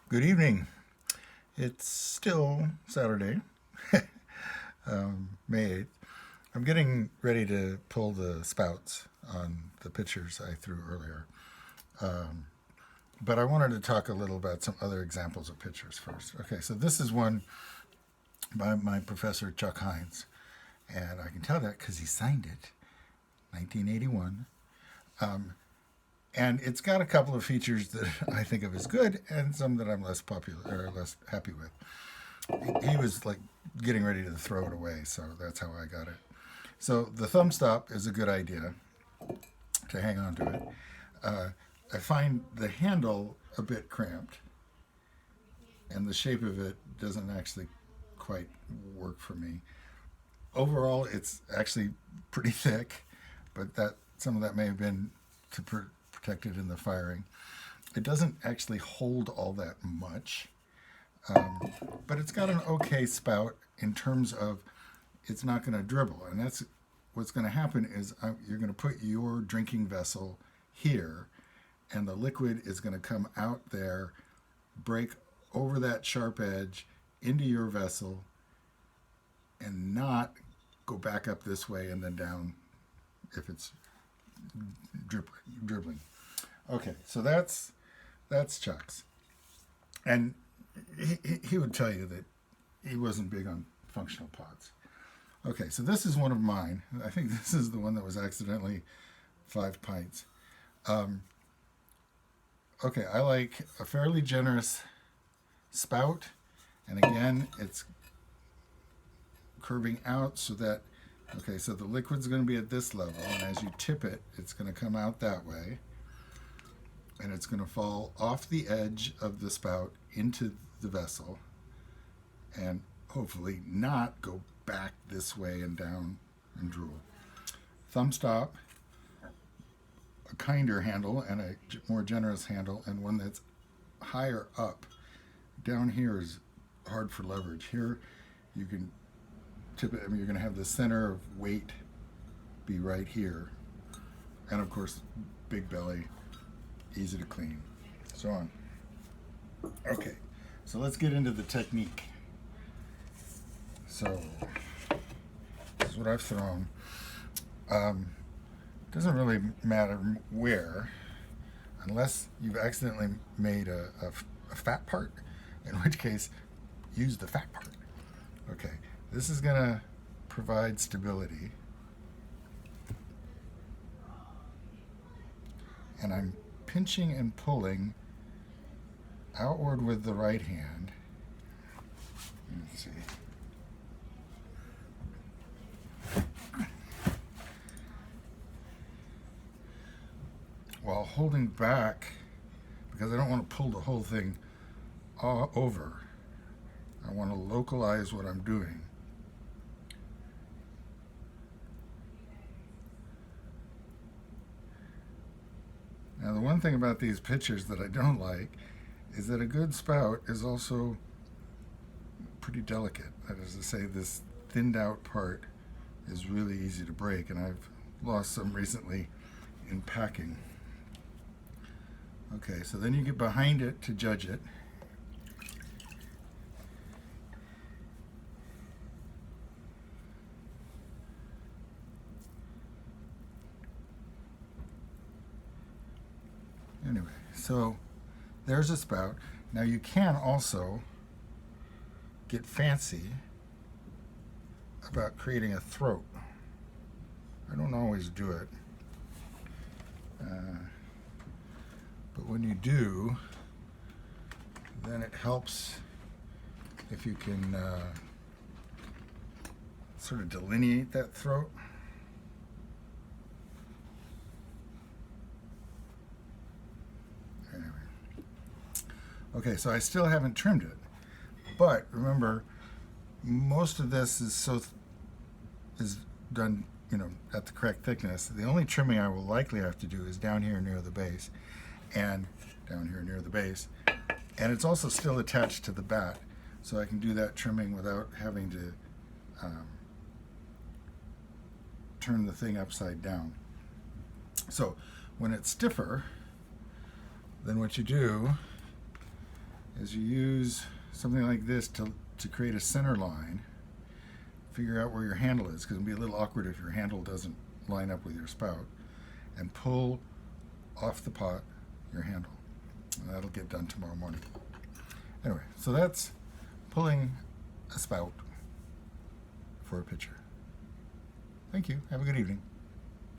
Good evening. It's still Saturday, May 8th. I'm getting ready to pull the spouts on the pictures I threw earlier. Um, but I wanted to talk a little about some other examples of pictures first. Okay, so this is one by my professor, Chuck Hindes. And I can tell that because he signed it, 1981. Um, and it's got a couple of features that I think of as good and some that I'm less popular or less happy with. He was like getting ready to throw it away, so that's how I got it. So the thumb stop is a good idea to hang on to it. Uh, I find the handle a bit cramped, and the shape of it doesn't actually quite work for me. Overall, it's actually pretty thick, but that some of that may have been to protect it in the firing. It doesn't actually hold all that much, um, but it's got an okay spout in terms of it's not going to dribble, and that's what's going to happen is you're going to put your drinking vessel here, and the liquid is going to come out there, break over that sharp edge into your vessel, and not go back up this way and then down if it's dribbling. Okay, so that's Chuck's, and he would tell you that he wasn't big on functional pots. Okay, so this is one of mine. I think this is the one that was accidentally 5 pints. Um, okay, I like a fairly generous spout, and again, it's curving out so that, okay, so the liquid's going to be at this level, and as you tip it, it's going to come out that way, and it's going to fall off the edge of the spout into the vessel, and hopefully not go back this way and down and drool. Thumb stop, a kinder handle and a more generous handle, and one that's higher up. Down here is hard for leverage. Here you can tip it. I mean, you're going to have the center of weight be right here, and of course, big belly, easy to clean, so on. Okay, so let's get into the technique. So this is what I've thrown. Doesn't really matter where, unless you've accidentally made a fat part, in which case use the fat part. Okay, this is going to provide stability, and I'm pinching and pulling outward with the right hand. Let's see. While holding back, because I don't want to pull the whole thing all over. I want to localize what I'm doing. Now, the one thing about these pictures that I don't like is that a good spout is also pretty delicate. That is to say, this thinned out part is really easy to break, and I've lost some recently in packing. Okay, so then you get behind it to judge it. Anyway, so there's a spout. Now you can also get fancy about creating a throat. I don't always do it. But when you do, then it helps if you can sort of delineate that throat. Anyway. Okay, so I still haven't trimmed it. But remember, most of this is done, at the correct thickness. The only trimming I will likely have to do is down here near the base, and down here near the base, and it's also still attached to the bat, so I can do that trimming without having to turn the thing upside down. So when it's stiffer, then what you do is you use something like this to create a center line. Figure out where your handle is, because it'll be a little awkward if your handle doesn't line up with your spout, and pull off the pot your handle. And that'll get done tomorrow morning. Anyway, so that's pulling a spout for a pitcher. Thank you. Have a good evening.